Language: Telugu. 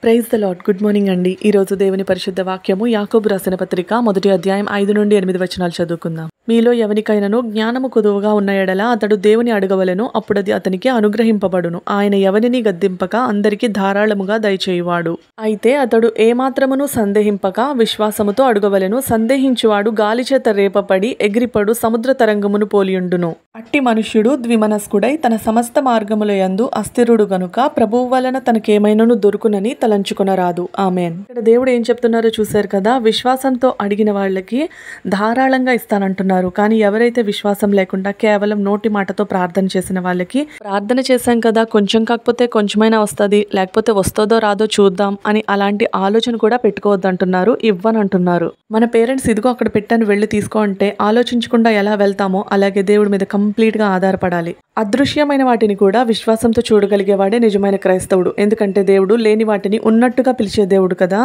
Praise the lord. Good morning అండి. ఈరోజు దేవుని పరిశుద్ధ వాక్యము యాకోబు రాసిన పత్రిక 1వ అధ్యాయం 5 నుండి 8 వచనాలు చదువుకుందాం. మీలో ఎవనికైనను జ్ఞానము కొదువుగా ఉన్న ఎడల అతడు దేవుని అడగవలెను, అప్పుడది అతనికి అనుగ్రహింపబడును. ఆయన ఎవనిని గద్దింపక అందరికీ ధారాళముగా దయచేయువాడు. అయితే అతడు ఏమాత్రమును సందేహింపక విశ్వాసముతో అడగవలెను. సందేహించువాడు గాలిచేత రేపపడి ఎగిరిపడు సముద్ర తరంగమును పోలియుండును. అట్టి మనుష్యుడు ద్విమనస్కుడై తన సమస్త మార్గముల యందు అస్థిరుడు గనుక ప్రభువు వలన తనకేమైనను దొరుకునని తలంచుకొనరాదు. ఆమేన్. ఇక్కడ దేవుడు ఏం చెప్తున్నారో చూశారు కదా. విశ్వాసంతో అడిగిన వాళ్ళకి ధారాళంగా ఇస్తానంటున్నారు. కానీ ఎవరైతే విశ్వాసం లేకుండా కేవలం నోటి మాటతో ప్రార్థన చేసిన వాళ్ళకి, ప్రార్థన చేశాం కదా, కొంచెం కాకపోతే కొంచెమైనా వస్తుంది, లేకపోతే వస్తుందో రాదో చూద్దాం అని అలాంటి ఆలోచన కూడా పెట్టుకోవద్దంటున్నారు. ఇవ్వనంటున్నారు. మన పేరెంట్స్ ఇదిగో అక్కడ పెట్టాను వెళ్ళి తీసుకో అంటే ఆలోచించకుండా ఎలా వెళ్తామో అలాగే దేవుడి మీద కంప్లీట్గా ఆధారపడాలి. అదృశ్యమైన వాటిని కూడా విశ్వాసంతో చూడగలిగేవాడే నిజమైన క్రైస్తవుడు. ఎందుకంటే దేవుడు లేని వాటిని ఉన్నట్టుగా పిలిచే దేవుడు కదా.